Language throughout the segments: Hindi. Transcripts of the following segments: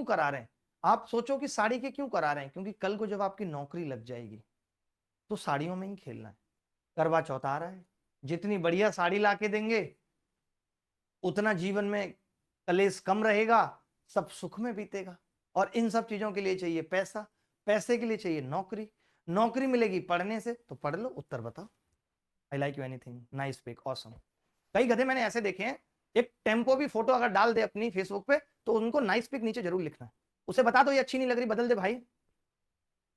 क्यों करा रहे हैं? आप सोचो कि साड़ी के क्यों करा रहे हैं, क्योंकि कल को जब आपकी नौकरी लग जाएगी तो साड़ियों में ही खेलना है। करवा चौथ आ रहा है, जितनी बढ़िया साड़ी लाके देंगे उतना जीवन में कलेश कम रहेगा, सब सुख में बीतेगा। और इन सब चीजों के लिए चाहिए पैसा, पैसे के लिए चाहिए नौकरी, नौकरी मिलेगी पढ़ने से, तो पढ़ लो, उत्तर बताओ। I like you anything, nice pic, awesome. कई गधे मैंने ऐसे देखे हैं, एक टेम्पो भी फोटो अगर डाल दे अपनी फेसबुक पे तो उनको नाइस पिक नीचे जरूर लिखना है। उसे बता दो ये अच्छी नहीं लग रही, बदल दे भाई।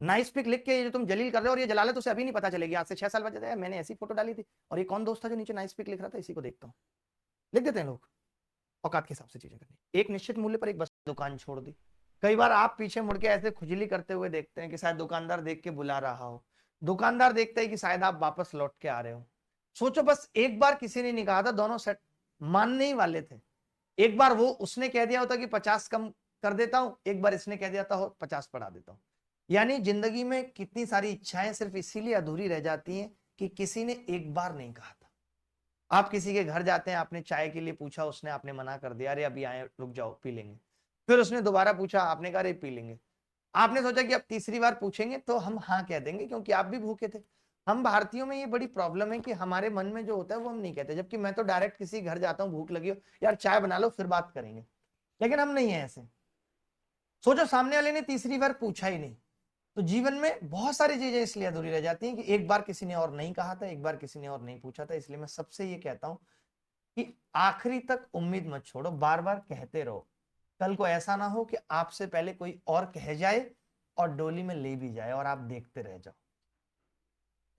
नाइस पिक लिख के ये जो तुम जलील कर रहे हो और ये जलालत उसे अभी नहीं पता चलेगी, आज से 6 साल बाद जाता है मैंने ऐसी फोटो डाली थी और ये कौन दोस्त था जो नीचे नाइस पिक लिख रहा था, इसी को देखता हूँ। लिख देते हैं लोग, औकात के हिसाब से चीजें करनी। एक निश्चित मूल्य पर एक बस दुकान छोड़ दी। कई बार आप पीछे मुड़ के ऐसे खुजली करते हुए देखते हैं कि शायद दुकानदार देख के बुला रहा हो, दुकानदार देखता है कि शायद आप वापस लौट के आ रहे हो। सोचो बस एक बार किसी ने नहीं कहा था, दोनों सेट मानने ही वाले थे। एक बार वो उसने कह दिया होता कि 50 कम कर देता हूं, एक बार इसने कह दिया था 50 बढ़ा देता हूं। यानी जिंदगी में कितनी सारी इच्छाएं सिर्फ इसीलिए अधूरी रह जाती हैं कि किसी ने एक बार नहीं कहा था। आप किसी के घर जाते हैं, आपने चाय के लिए पूछा, उसने आपने मना कर दिया, अरे अभी आए रुक जाओ पी लेंगे। फिर उसने दोबारा पूछा, आपने कहा अरे पी लेंगे। आपने सोचा कि अब तीसरी बार पूछेंगे तो हम हाँ कह देंगे क्योंकि आप भी भूखे थे। हम भारतीयों में ये बड़ी प्रॉब्लम है कि हमारे मन में जो होता है वो हम नहीं कहते, जबकि मैं तो डायरेक्ट किसी घर जाता हूँ, भूख लगी हो यार चाय बना लो फिर बात करेंगे, लेकिन हम नहीं है ऐसे। सोचो सामने वाले ने तीसरी बार पूछा ही नहीं। तो जीवन में बहुत सारी चीजें इसलिए अधूरी रह जाती हैं कि एक बार किसी ने और नहीं कहा था, एक बार किसी ने और नहीं पूछा था। इसलिए मैं सबसे ये कहता हूं कि आखिरी तक उम्मीद मत छोड़ो, बार बार कहते रहो। कल को ऐसा ना हो कि आपसे पहले कोई और कह जाए और डोली में ले भी जाए और आप देखते रह जाओ।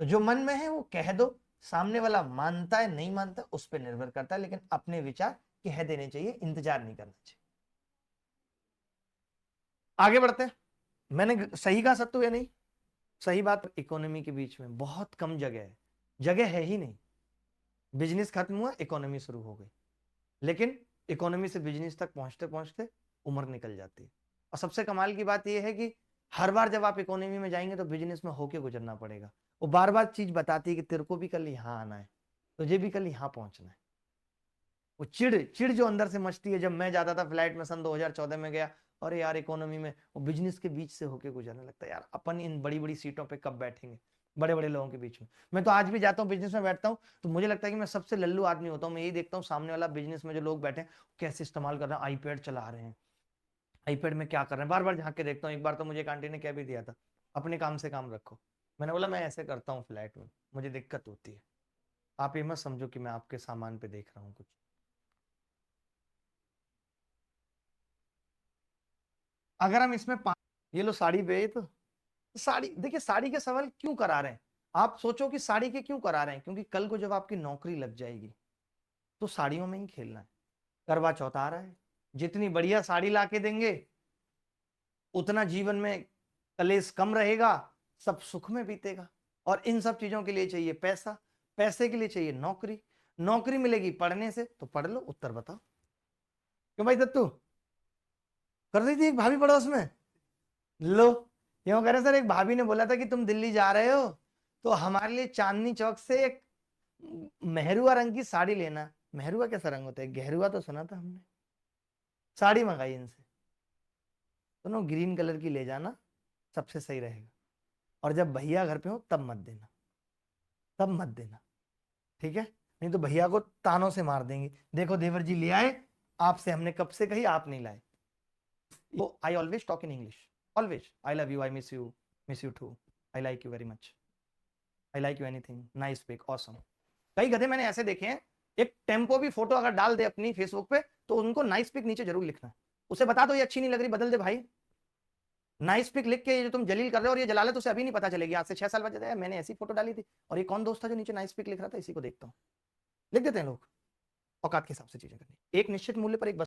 तो जो मन में है वो कह दो, सामने वाला मानता है नहीं मानता उस पर निर्भर करता है, लेकिन अपने विचार कह देने चाहिए, इंतजार नहीं करना चाहिए। आगे बढ़ते हैं। मैंने सही कहा सत्तू या नहीं? सही बात, इकोनॉमी के बीच में बहुत कम जगह है, जगह है ही नहीं। बिजनेस खत्म हुआ, इकोनॉमी शुरू हो गई, लेकिन इकोनॉमी से बिजनेस तक पहुंचते पहुंचते उम्र निकल जाती है। और सबसे कमाल की बात यह है कि हर बार जब आप इकोनॉमी में जाएंगे तो बिजनेस में होके गुजरना पड़ेगा। वो बार बार चीज बताती है कि तेरे को भी कल यहाँ आना है, तुझे भी कल यहाँ पहुंचना है। वो चिड़ चिड़ जो अंदर से मचती है। जब मैं जाता था फ्लाइट में सन 2014 में गया, अरे यार इकोनॉमी में वो बिजनेस के बीच से होके गुजरने लगता है, यार अपन इन बड़ी बड़ी सीटों पे कब बैठेंगे, बड़े बड़े लोगों के बीच में। मैं तो आज भी जाता हूँ बिजनेस में बैठता हूँ तो मुझे लगता है कि मैं सबसे लल्लू आदमी होता हूँ। मैं यही देखता हूँ सामने वाला बिजनेस में जो लोग बैठे हैं कैसे इस्तेमाल कर रहे हैं, आईपैड चला रहे हैं, आईपैड में क्या कर रहे हैं, बार बार झांक के देखता हूँ। एक बार तो मुझे एक आंटी ने कह भी दिया था, अपने काम से काम रखो। मैंने बोला मैं ऐसे करता हूँ फ्लैट में, मुझे दिक्कत होती है, आप ये मत समझो कि मैं आपके सामान पे देख रहा हूँ कुछ। अगर हम इसमें ये लो साड़ी पे तो साड़ी देखिए, साड़ी के सवाल क्यों करा रहे हैं? आप सोचो कि साड़ी के क्यों करा रहे हैं, क्योंकि कल को जब आपकी नौकरी लग जाएगी तो साड़ियों में ही खेलना है। करवा चौथ आ रहा है, जितनी बढ़िया साड़ी लाके देंगे उतना जीवन में कलेश कम रहेगा, सब सुख में बीतेगा। और इन सब चीजों के लिए चाहिए पैसा, पैसे के लिए चाहिए नौकरी, नौकरी मिलेगी पढ़ने से, तो पढ़ लो, उत्तर बताओ। क्यों भाई दत्तू, कर रही थी एक भाभी पड़ोस में? लो, क्यों कह रहे सर, एक भाभी ने बोला था कि तुम दिल्ली जा रहे हो तो हमारे लिए चांदनी चौक से एक मेहरुआ रंग की साड़ी लेना। मेहरुआ कैसा रंग होता है, गहरुआ तो सुना था हमने। साड़ी मंगाई इनसे, दोनों ग्रीन कलर की ले जाना, सबसे सही रहेगा। और जब भैया घर पे हो तब मत देना, तब मत देना, ठीक है? नहीं तो भैया को तानों से मार देंगे, देखो देवर जी ले आए, आपसे हमने कब से कही आप नहीं लाए। तो I always talk in English, always. I love you, I miss you too, I like you very much, I like you anything, nice pic, awesome. कई गधे मैंने ऐसे देखे हैं, एक टेम्पो भी फोटो अगर डाल दे अपनी फेसबुक पे तो उनको नाइस पिक नीचे जरूर लिखना है। उसे बता दो ये अच्छी नहीं लग रही, बदल दे भाई। नाइस पिक लिख के ये जो तुम जलील कर रहे हो और ये जलालत उसे अभी नहीं पता चलेगी, आज से 6 साल बाद जाता है मैंने ऐसी फोटो डाली थी और ये कौन दोस्त था जो नीचे नाइस पिक लिख रहा था, इसी को देखता हूँ। लिख देते हैं लोग, औकात के हिसाब से चीजें करनी। एक निश्चित मूल्य पर एक